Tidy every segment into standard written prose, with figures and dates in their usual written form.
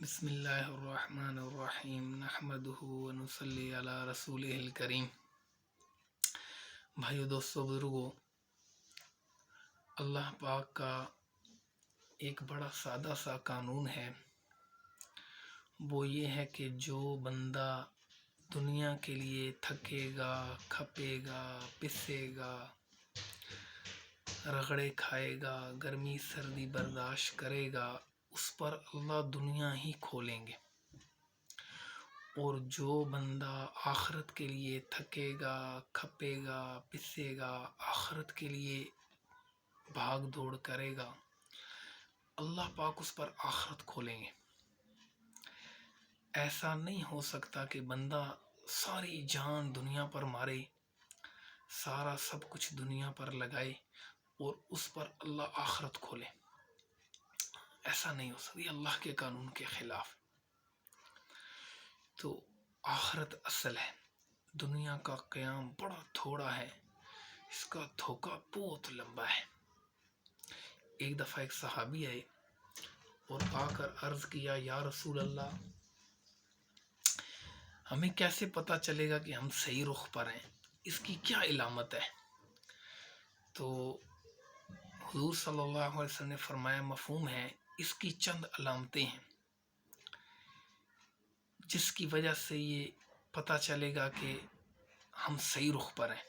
بسم اللہ الرحمن الرحیم نحمدہ ونصلی علی رسولہ الکریم۔ بھائیو، دوستو، بزرگو، اللہ پاک کا ایک بڑا سادہ سا قانون ہے، وہ یہ ہے کہ جو بندہ دنیا کے لیے تھکے گا، کھپے گا، پسے گا، رگڑے کھائے گا، گرمی سردی برداشت کرے گا، اس پر اللہ دنیا ہی کھولیں گے۔ اور جو بندہ آخرت کے لیے تھکے گا، کھپے گا، پسے گا، آخرت کے لیے بھاگ دوڑ کرے گا، اللہ پاک اس پر آخرت کھولیں گے۔ ایسا نہیں ہو سکتا کہ بندہ ساری جان دنیا پر مارے، سارا سب کچھ دنیا پر لگائے اور اس پر اللہ آخرت کھولے۔ ایسا نہیں ہو سکتا، یہ اللہ کے قانون کے خلاف۔ تو آخرت اصل ہے، دنیا کا قیام بڑا تھوڑا ہے، اس کا دھوکہ بہت لمبا ہے۔ ایک دفعہ ایک صحابی آئے اور آ کر عرض کیا، یا رسول اللہ، ہمیں کیسے پتا چلے گا کہ ہم صحیح رخ پر ہیں؟ اس کی کیا علامت ہے؟ تو حضور صلی اللہ علیہ وسلم نے فرمایا، مفہوم ہے، اس کی چند علامتیں ہیں جس کی وجہ سے یہ پتا چلے گا کہ ہم صحیح رخ پر ہیں۔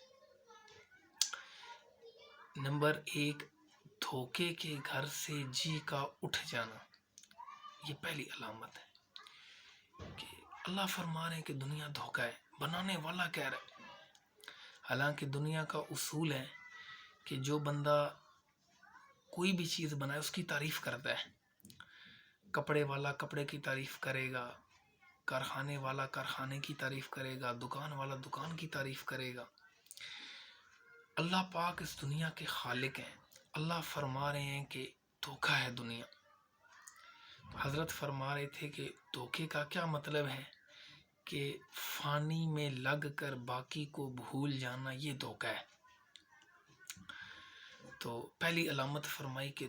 نمبر 1، دھوکے کے گھر سے جی کا اٹھ جانا، یہ پہلی علامت ہے کہ اللہ فرما رہے ہیں کہ دنیا دھوکہ ہے، بنانے والا کہہ رہا ہے۔ حالانکہ دنیا کا اصول ہے کہ جو بندہ کوئی بھی چیز بنائے اس کی تعریف کرتا ہے۔ کپڑے والا کپڑے کی تعریف کرے گا، کارخانے والا کارخانے کی تعریف کرے گا، دکان والا دکان کی تعریف کرے گا۔ اللہ پاک اس دنیا کے خالق ہیں۔ اللہ فرما رہے ہیں کہ دھوکہ ہے دنیا۔ حضرت فرما رہے تھے کہ دھوکے کا کیا مطلب ہے کہ فانی میں لگ کر باقی کو بھول جانا، یہ دھوکہ ہے۔ تو پہلی علامت فرمائی کہ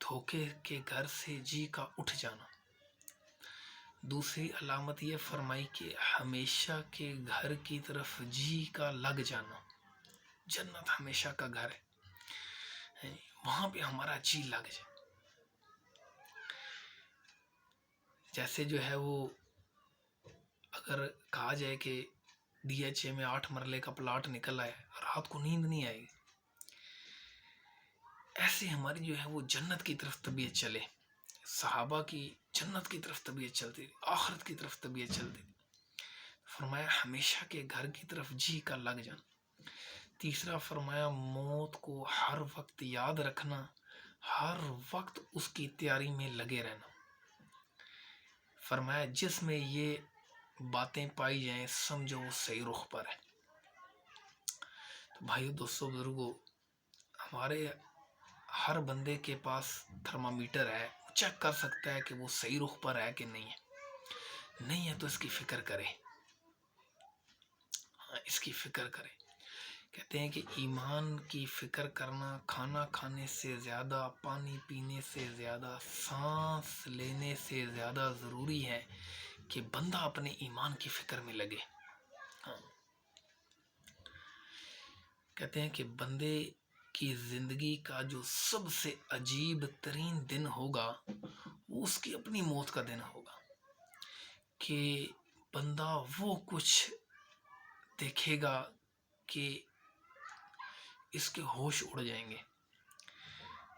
دھوکے کے گھر سے جی کا اٹھ جانا۔ دوسری علامت یہ فرمائی کہ ہمیشہ کے گھر کی طرف جی کا لگ جانا۔ جنت ہمیشہ کا گھر ہے، وہاں پہ ہمارا جی لگ جائے۔ جیسے جو ہے وہ اگر کہا جائے کہ DHA میں 8 مرلے کا پلاٹ نکل آئے، رات کو نیند نہیں آئے گی، ایسے ہماری جو ہے وہ جنت کی طرف طبیعت چلے۔ صحابہ کی جنت کی طرف طبیعت چلتی، آخرت کی طرف طبیعت چلتی۔ فرمایا ہمیشہ کے گھر کی طرف جی کا لگ جانا۔ تیسرا فرمایا موت کو ہر وقت یاد رکھنا، ہر وقت اس کی تیاری میں لگے رہنا۔ فرمایا جس میں یہ باتیں پائی جائیں سمجھو وہ صحیح رخ پر ہے۔ تو بھائیو، دوستو، بزرگو، ہمارے ہر بندے کے پاس تھرمامیٹر ہے، وہ چیک کر سکتا ہے کہ وہ صحیح رخ پر ہے کہ نہیں ہے۔ نہیں ہے تو اس کی فکر کرے، اس کی فکر کرے۔ کہتے ہیں کہ ایمان کی فکر کرنا کھانا کھانے سے زیادہ، پانی پینے سے زیادہ، سانس لینے سے زیادہ ضروری ہے کہ بندہ اپنے ایمان کی فکر میں لگے۔ کہتے ہیں کہ بندے کی زندگی کا جو سب سے عجیب ترین دن ہوگا وہ اس کی اپنی موت کا دن ہوگا، کہ بندہ وہ کچھ دیکھے گا کہ اس کے ہوش اڑ جائیں گے۔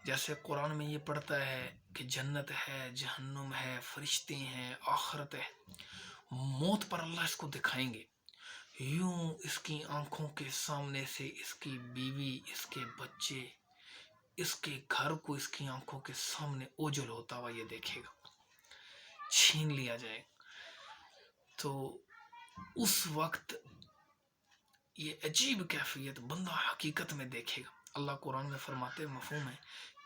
جیسے قرآن میں یہ پڑھتا ہے کہ جنت ہے، جہنم ہے، فرشتے ہیں، آخرت ہے۔ موت پر اللہ اس کو دکھائیں گے، یوں اس کی آنکھوں کے سامنے سے اس کی بیوی، اس کے بچے، اس کے گھر کو اس کی آنکھوں کے سامنے اوجل ہوتا ہوا یہ دیکھے گا، چھین لیا جائے گا۔ تو اس وقت یہ عجیب کیفیت بندہ حقیقت میں دیکھے گا۔ اللہ قرآن میں فرماتے ہیں، مفہوم ہے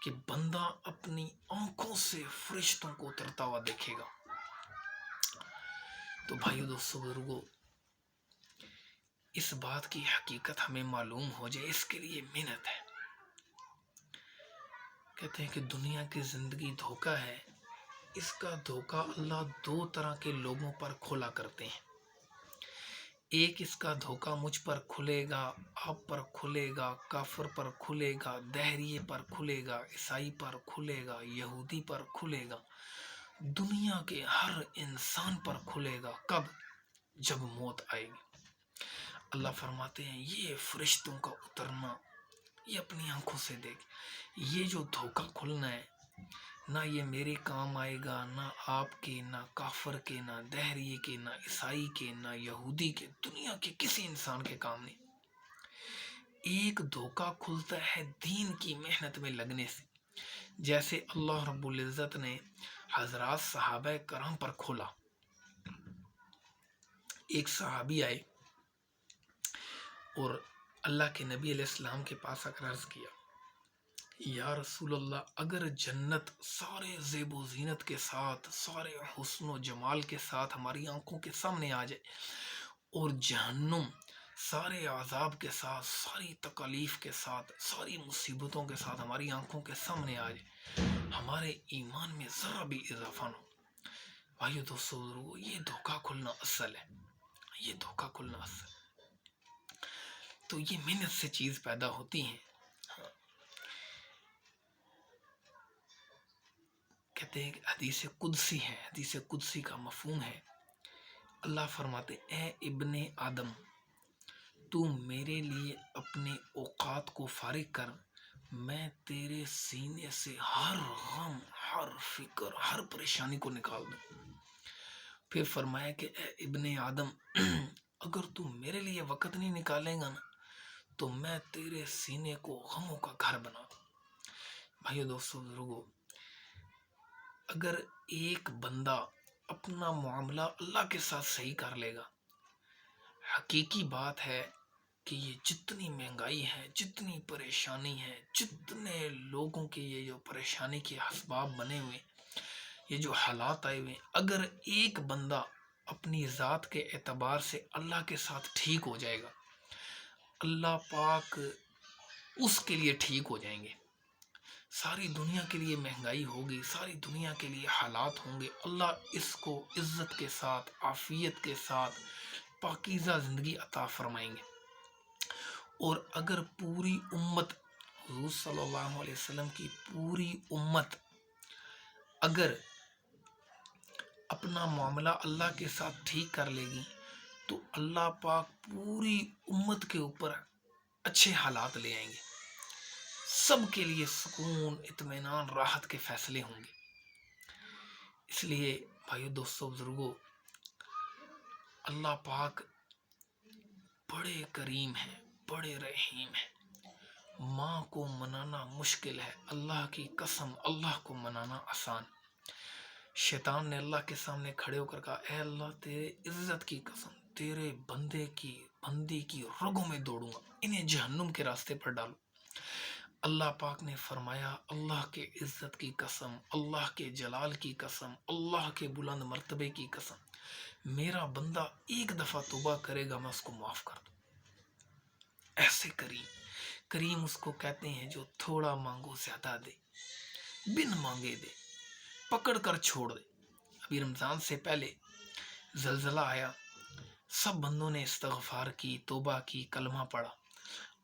کہ بندہ اپنی آنکھوں سے فرشتوں کو اترتا ہوا دیکھے گا۔ تو بھائیو، دوستو، بزرگو، اس بات کی حقیقت ہمیں معلوم ہو جائے، اس کے لیے محنت ہے۔ کہتے ہیں کہ دنیا کی زندگی دھوکہ ہے، اس کا دھوکہ اللہ دو طرح کے لوگوں پر کھولا کرتے ہیں. ایک اس کا دھوکہ مجھ پر کھلے گا، آپ پر کھلے گا، کافر پر کھلے گا، دہریے پر کھلے گا، عیسائی پر کھلے گا، یہودی پر کھلے گا، دنیا کے ہر انسان پر کھلے گا. کب؟ جب موت آئے گی. اللہ فرماتے ہیں یہ فرشتوں کا اترنا یہ اپنی آنکھوں سے دیکھ. یہ جو دھوکہ کھلنا ہے نہ یہ میرے کام آئے گا، نہ آپ کے، نہ کافر کے، نہ دہریے کے، نہ عیسائی کے، نہ یہودی کے، دنیا کے کسی انسان کے کام نہیں. ایک دھوکہ کھلتا ہے دین کی محنت میں لگنے سے، جیسے اللہ رب العزت نے حضرات صحابہ کرام پر کھولا. ایک صحابی آئے اور اللہ کے نبی علیہ السلام کے پاس آ کر عرض کیا، یا رسول اللہ، اگر جنت سارے زیب و زینت کے ساتھ، سارے حسن و جمال کے ساتھ ہماری آنکھوں کے سامنے آ جائے، اور جہنم سارے عذاب کے ساتھ، ساری تکالیف کے ساتھ، ساری مصیبتوں کے ساتھ ہماری آنکھوں کے سامنے آ جائے، ہمارے ایمان میں ذرا بھی اضافہ نہ ہو. بھائیو دوستو بزرگو، یہ دھوکہ کھلنا اصل ہے. یہ دھوکہ کھلنا اصل. تو یہ محنت سے چیز پیدا ہوتی ہیں. کہتے ہیں کہ حدیث قدسی ہے. حدیث قدسی کا مفہوم ہے، اللہ فرماتے اے ابن آدم، تو میرے لیے اپنے اوقات کو فارغ کر، میں تیرے سینے سے ہر غم، ہر فکر، ہر پریشانی کو نکال دوں. پھر فرمایا کہ اے ابن آدم، اگر تو میرے لیے وقت نہیں نکالے گا نا تو میں تیرے سینے کو غموں کا گھر بنا دوں. بھائیو دوستو بزرگو، اگر ایک بندہ اپنا معاملہ اللہ کے ساتھ صحیح کر لے گا، حقیقی بات ہے کہ یہ جتنی مہنگائی ہے، جتنی پریشانی ہے، جتنے لوگوں کے یہ جو پریشانی کے اسباب بنے ہوئے، یہ جو حالات آئے ہوئے، اگر ایک بندہ اپنی ذات کے اعتبار سے اللہ کے ساتھ ٹھیک ہو جائے گا، اللہ پاک اس کے لیے ٹھیک ہو جائیں گے. ساری دنیا کے لیے مہنگائی ہوگی، ساری دنیا کے لیے حالات ہوں گے، اللہ اس کو عزت کے ساتھ، عافیت کے ساتھ پاکیزہ زندگی عطا فرمائیں گے. اور اگر پوری امت، حضور صلی اللہ علیہ وسلم کی پوری امت اگر اپنا معاملہ اللہ کے ساتھ ٹھیک کر لے گی تو اللہ پاک پوری امت کے اوپر اچھے حالات لے آئیں گے. سب کے لیے سکون، اطمینان، راحت کے فیصلے ہوں گے. اس لیے بھائیو دوستو بزرگو، اللہ پاک بڑے کریم ہیں، بڑے رحیم ہیں. ماں کو منانا مشکل ہے، اللہ کی قسم اللہ کو منانا آسان. شیطان نے اللہ کے سامنے کھڑے ہو کر کہا، اے اللہ تیرے عزت کی قسم، تیرے بندے کی رگوں میں دوڑوں گا، انہیں جہنم کے راستے پر ڈالو. اللہ پاک نے فرمایا، اللہ کے عزت کی قسم، اللہ کے جلال کی قسم، اللہ کے بلند مرتبے کی قسم، میرا بندہ ایک دفعہ توبہ کرے گا میں اس کو معاف کر دوں. ایسے کریم اس کو کہتے ہیں جو تھوڑا مانگو زیادہ دے، بن مانگے دے، پکڑ کر چھوڑ دے. ابھی رمضان سے پہلے زلزلہ آیا، سب بندوں نے استغفار کی، توبہ کی، کلمہ پڑھا.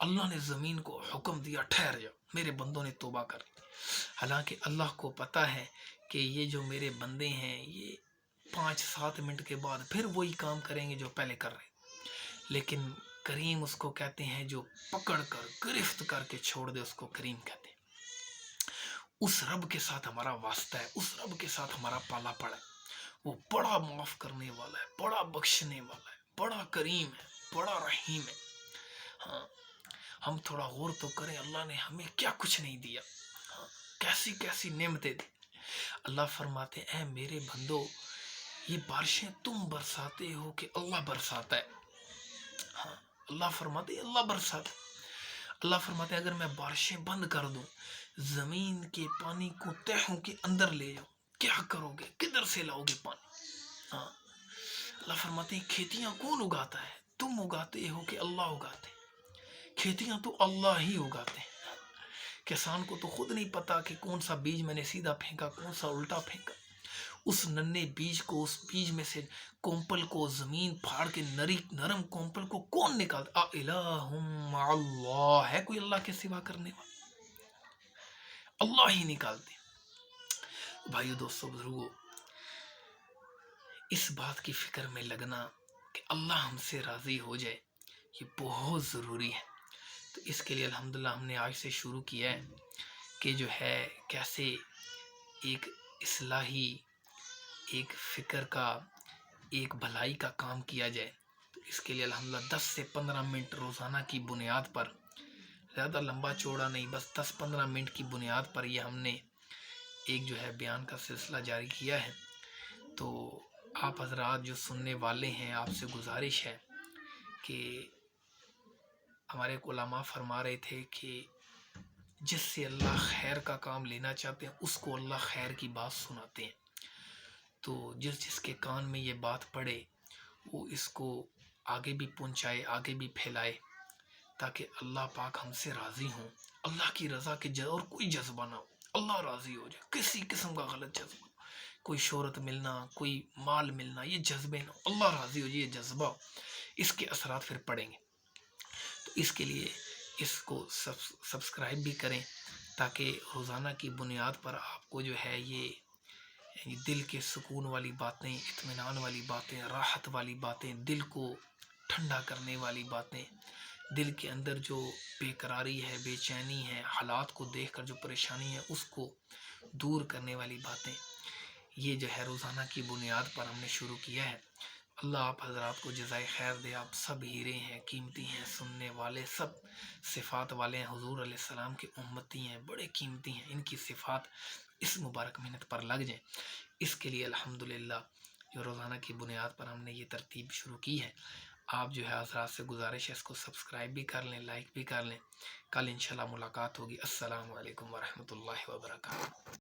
اللہ نے زمین کو حکم دیا، ٹھہر جاؤ، میرے بندوں نے توبہ کر لی. حالانکہ اللہ کو پتا ہے کہ یہ جو میرے بندے ہیں یہ 5-7 منٹ کے بعد پھر وہی کام کریں گے جو پہلے کر رہے. لیکن کریم اس کو کہتے ہیں جو پکڑ کر، گرفت کر کے چھوڑ دے، اس کو کریم کہتے ہیں. اس رب کے ساتھ ہمارا واسطہ ہے، اس رب کے ساتھ ہمارا پالا پڑا ہے. وہ بڑا معاف کرنے والا ہے، بڑا بخشنے والا ہے، بڑا کریم ہے، بڑا رحیم ہے. ہاں، ہم تھوڑا غور تو کریں، اللہ نے ہمیں کیا کچھ نہیں دیا، کیسی کیسی نعمتیں دی. اللہ فرماتے ہیں اے میرے بندو، یہ بارشیں تم برساتے ہو کہ اللہ برساتا ہے. ہاں، اللہ فرماتے ہیں اللہ برساتا ہے. اللہ فرماتے ہیں اگر میں بارشیں بند کر دوں، زمین کے پانی کو تہوں کے اندر لے جاؤ، کیا کرو گے؟ کدھر سے لاؤ گے پانی؟ ہاں، اللہ فرماتے ہیں کھیتیاں کون اگاتا ہے؟ تم اگاتے ہو کہ اللہ اگاتے ہیں؟ کھیتیاں تو اللہ ہی اگاتے ہیں. کسان کو تو خود نہیں پتا کہ کون سا بیج میں نے سیدھا پھینکا، کون سا الٹا پھینکا. اس ننے بیج کو، اس بیج میں سے کومپل کو زمین پھاڑ کے نرم کومپل کو کون نکالتا؟ الہ مع اللہ، ہے کوئی اللہ کے سوا کرنے والا؟ اللہ ہی نکالتے۔ بھائیو، دوستو، بزرگو، اس بات کی فکر میں لگنا کہ اللہ ہم سے راضی ہو جائے، یہ بہت ضروری ہے۔ تو اس کے لیے الحمدللہ ہم نے آج سے شروع کیا ہے کہ جو ہے کیسے ایک اصلاحی، ایک فکر کا، ایک بھلائی کا کام کیا جائے۔ تو اس کے لیے الحمدللہ 10 سے 15 منٹ روزانہ کی بنیاد پر، زیادہ لمبا چوڑا نہیں، بس 10-15 منٹ کی بنیاد پر یہ ہم نے ایک جو ہے بیان کا سلسلہ جاری کیا ہے۔ تو آپ حضرات جو سننے والے ہیں، آپ سے گزارش ہے کہ ہمارے علماء فرما رہے تھے کہ جس سے اللہ خیر کا کام لینا چاہتے ہیں اس کو اللہ خیر کی بات سناتے ہیں۔ تو جس کے کان میں یہ بات پڑے وہ اس کو آگے بھی پہنچائے، آگے بھی پھیلائے، تاکہ اللہ پاک ہم سے راضی ہوں۔ اللہ کی رضا کے اور کوئی جذبہ نہ ہو، اللہ راضی ہو جائے، کسی قسم کا غلط جذبہ، کوئی شہرت ملنا، کوئی مال ملنا، یہ جذبے نہ ہو، اللہ راضی ہو جائے، یہ جذبہ ہو، اس کے اثرات پھر پڑیں گے۔ تو اس کے لیے اس کو سبسکرائب بھی کریں، تاکہ روزانہ کی بنیاد پر آپ کو جو ہے یہ دل کے سکون والی باتیں، اطمینان والی باتیں، راحت والی باتیں، دل کو ٹھنڈا کرنے والی باتیں، دل کے اندر جو بے قراری ہے، بے چینی ہے، حالات کو دیکھ کر جو پریشانی ہے اس کو دور کرنے والی باتیں، یہ جو ہے روزانہ کی بنیاد پر ہم نے شروع کیا ہے۔ اللہ آپ حضرات کو جزائے خیر دے، آپ سب ہیرے ہیں، قیمتی ہیں، سننے والے سب صفات والے ہیں، حضور علیہ السلام کے امتی ہیں، بڑے قیمتی ہیں، ان کی صفات اس مبارک محنت پر لگ جائیں۔ اس کے لیے الحمدللہ جو روزانہ کی بنیاد پر ہم نے یہ ترتیب شروع کی ہے، آپ جو ہے حضرات سے گزارش ہے اس کو سبسکرائب بھی کر لیں، لائک بھی کر لیں۔ کل انشاءاللہ ملاقات ہوگی۔ السلام علیکم ورحمۃ اللہ وبرکاتہ۔